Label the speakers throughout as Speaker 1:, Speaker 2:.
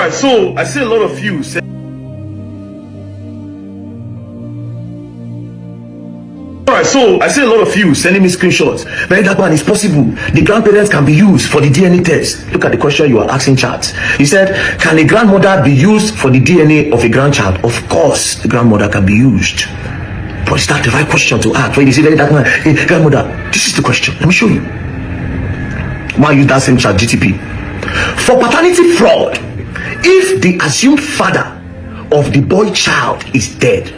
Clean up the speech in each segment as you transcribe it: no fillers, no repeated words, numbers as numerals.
Speaker 1: Alright, so I see a lot of you say. Alright, so I see a lot of you sending me screenshots. Man, that one is possible. The grandparents can be used for the DNA test. Look at the question you are asking, chat. You said, can a grandmother be used for the DNA of a grandchild? Of course, the grandmother can be used. But is that the right question to ask? When you say that man, hey, grandmother, this is the question. Let me show you. Why use that same chat GTP? For paternity fraud, if the assumed father of the boy child is dead,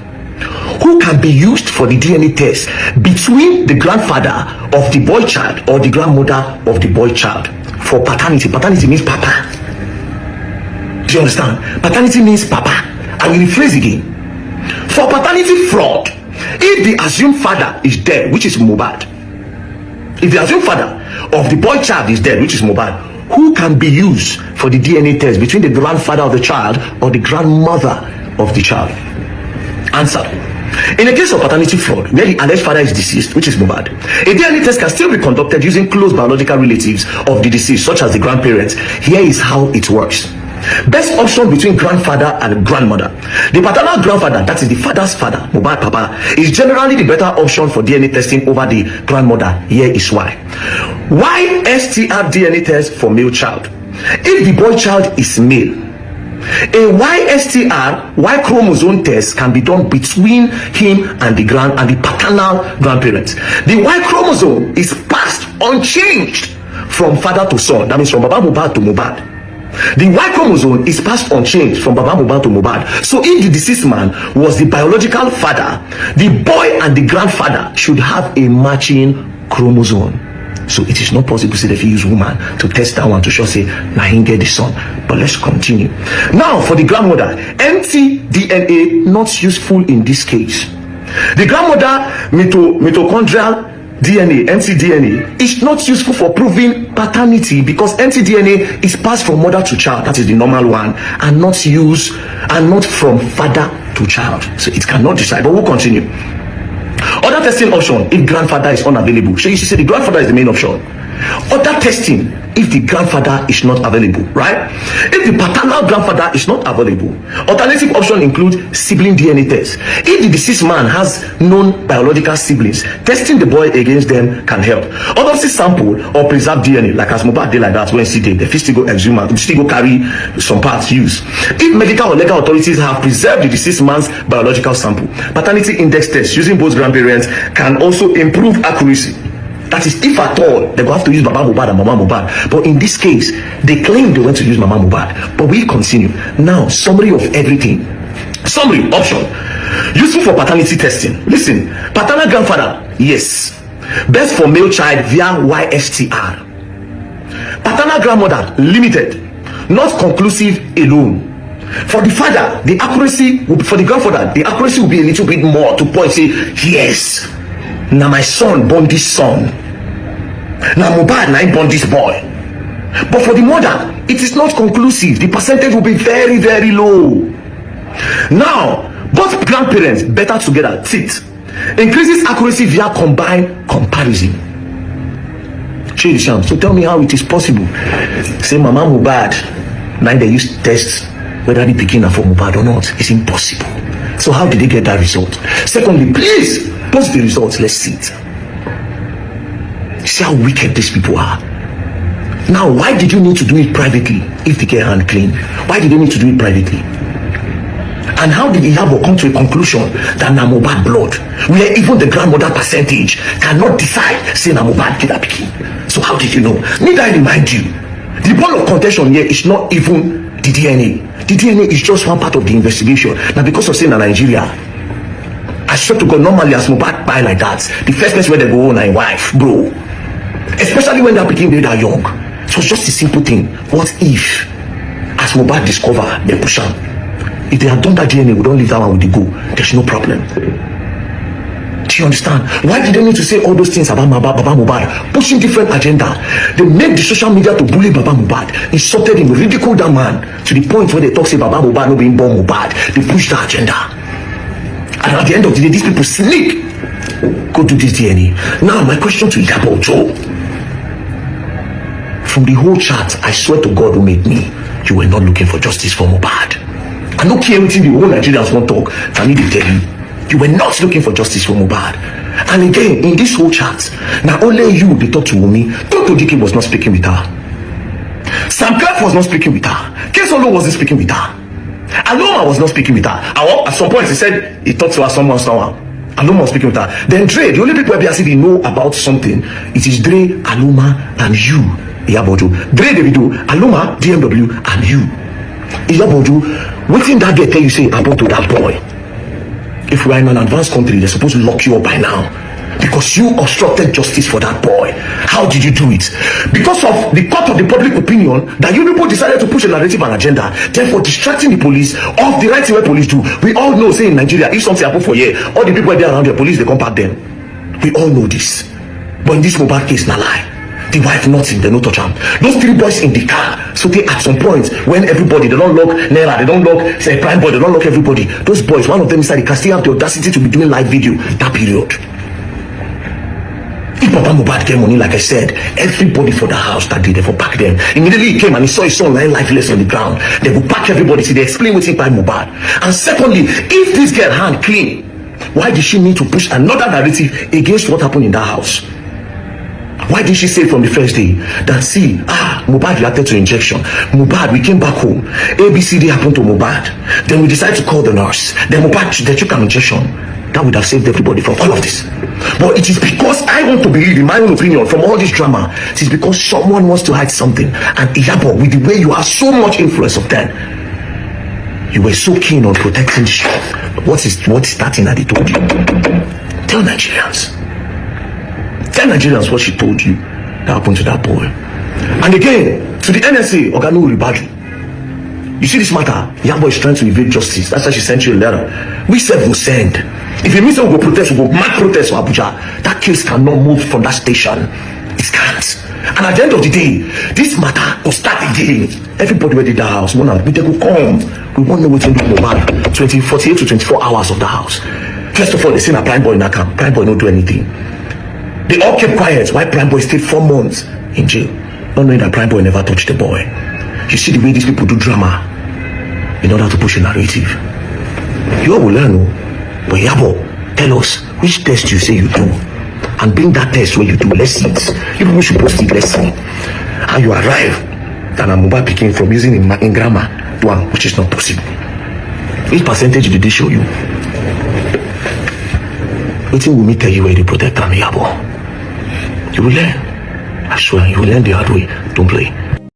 Speaker 1: who can be used for the DNA test between the grandfather of the boy child or the grandmother of the boy child? For paternity, paternity means papa. Do you understand? Paternity means papa. I will rephrase again. For paternity fraud, if the assumed father is dead, which is Mobad, if the assumed father of the boy child is dead, which is Mobad, who can be used for the DNA test between the grandfather of the child or the grandmother of the child? Answer. In a case of paternity fraud, where the alleged father is deceased, which is Mobad, a DNA test can still be conducted using close biological relatives of the deceased, such as the grandparents. Here is how it works. Best option between grandfather and grandmother. The paternal grandfather, that is the father's father, Mobad Papa, is generally the better option for DNA testing over the grandmother. Here is why. Why STR DNA test for male child? If the boy child is male, a YSTR, Y chromosome test, can be done between him and the paternal grandparents. The Y chromosome is passed unchanged from father to son. That means from Baba Mobad to Mobad. The Y chromosome is passed unchanged from Baba Mobad to Mobad. So if the deceased man was the biological father, the boy and the grandfather should have a matching chromosome. So it is not possible to say if you use woman to test that one to show say na him get the son. But let's continue. Now for the grandmother, mtDNA not useful in this case. The grandmother mitochondrial DNA, mtDNA, is not useful for proving paternity because mtDNA is passed from mother to child, that is the normal one, and not from father to child. So it cannot decide. But we'll continue. Other testing option if grandfather is unavailable. So you should say the grandfather is the main option. Other testing if the grandfather is not available, right? If the paternal grandfather is not available, alternative option include sibling DNA test. If the deceased man has known biological siblings, testing the boy against them can help. Autopsy sample or preserved DNA, like as Mobad did like that when he did, the still go exhume and still go carry some parts used. If medical or legal authorities have preserved the deceased man's biological sample, paternity index test using both grandparents can also improve accuracy. That is, if at all, they will have to use Baba Mobad and Mama Mobad. But in this case, they claim they went to use Mama Mobad. But we continue. Now, summary of everything. Summary, option. Useful for paternity testing. Listen, paternal grandfather, yes. Best for male child via YSTR. Paternal grandmother, limited. Not conclusive alone. For the father, the accuracy, for the grandfather, the accuracy will be a little bit more to point, say, yes. Now my son born this son. Now Mobad now born this boy. But for the mother, it is not conclusive. The percentage will be very, very low. Now, both grandparents better together. Sit. Increases accuracy via combined comparison. So tell me how it is possible. Say Mama Mobad, now they use tests whether the beginner for Mobad or not. It's impossible. So how did they get that result? Secondly, please post the results. Let's see it. See how wicked these people are. Now, why did you need to do it privately if they get hand clean? Why did they need to do it privately? And how did Iyabo come to a conclusion that na Mobad blood, where even the grandmother percentage cannot decide say na Mobad kid pikin? So how did you know? Need I remind you, the ball of contention here is not even the DNA. The DNA is just one part of the investigation. Now because of saying na Nigeria, I swear to God, normally as Mobad buy like that, the first place where they go on a wife, bro. Especially when they're beginning that young. So it's just a simple thing. What if, as Mobad discover, they push on? If they had done that DNA, we don't leave that one with the go. There's no problem. Do you understand? Why did they need to say all those things about Baba Mobad? Pushing different agenda. They make the social media to bully Baba Mobad, insulted him, ridiculed that man to the point where they talk say Baba Mobad not being born Mobad. They push the agenda. And at the end of the day, these people sneak. Go do this DNA. Now, my question to Iyabo Ojo. From the whole chat, I swear to God who made me, you were not looking for justice for Mobad. I don't care anything the whole Nigerians won't talk. I need to tell you, you were not looking for justice for Mobad. And again, in this whole chat, now only you they talk to Wumi. Dr. Dike was not speaking with her. Sam Clark was not speaking with her. Kesolo wasn't speaking with her. Aloma was not speaking with her. At some point, he said he talked to her somehow. Aloma was speaking with her. Then Dre, the only people who they know about something, it is Dre, Aloma, and you. Iyabodu. Dre, Davido, Aloma, DMW, and you. Iyabodu, waiting that day tell you say about to that boy. If we are in an advanced country, they're supposed to lock you up by now. Because you obstructed justice for that boy. How did you do it? Because of the court of the public opinion that you people decided to push a narrative and agenda, therefore distracting the police of the right thing where police do. We all know, say in Nigeria, if something happen for here, all the people there around the police, they come back them. We all know this. But in this Mobad case, na lie. The wife nothing, they no touch am. Those three boys in the car, so they at some point when everybody, they don't lock Naira, they don't lock say Prime Boy, they don't lock everybody. Those boys, one of them inside the car still have the audacity to be doing live video that period. If Papa Mobad get money, like I said, everybody for the house that day, they for pack them. Immediately he came and he saw his son lying lifeless on the ground. They will pack everybody, see they explain what's by Mobad. And secondly, if this girl hand clean, why did she need to push another narrative against what happened in that house? Why did she say from the first day that see, Mobad reacted to injection. Mobad, we came back home. ABCD happened to Mobad. Then we decided to call the nurse. Then Mobad, they took an injection. That would have saved everybody from all of this. But it is because I want to believe, in my own opinion, from all this drama, it is because someone wants to hide something. And Iyabo, with the way you have so much influence of them, you were so keen on protecting the truth. What is that thing that they told you? Tell Nigerians. Tell Nigerians what she told you that happened to that boy. And again, to the NSA, Oganu Ribadu. You see this matter? Iyabo is trying to evade justice. That's why she sent you a letter. We said we'll send. If it means we will protest, we will mad protest for Abuja. That case cannot move from that station. It can't. And at the end of the day, this matter will start again. Everybody who did that house, we will come. We won't know what to do Mobad. 48 to 24 hours of the house. First of all, they say a Prime Boy in that camp. Prime Boy don't do anything. They all kept quiet. Why Prime Boy stayed 4 months in jail, not knowing that Prime Boy never touched the boy. You see the way these people do drama in order to push a narrative. You all will learn, but Iyabo, tell us which test you say you do, and bring that test where you do lessons. You people should post it, let's see how you arrive that a Mobad picking from using in grammar one, which is not possible. Which percentage did they show you? Waiting Wumi tell you where they protect Iyabo. You will learn. I swear, you will learn the hard way. Don't play.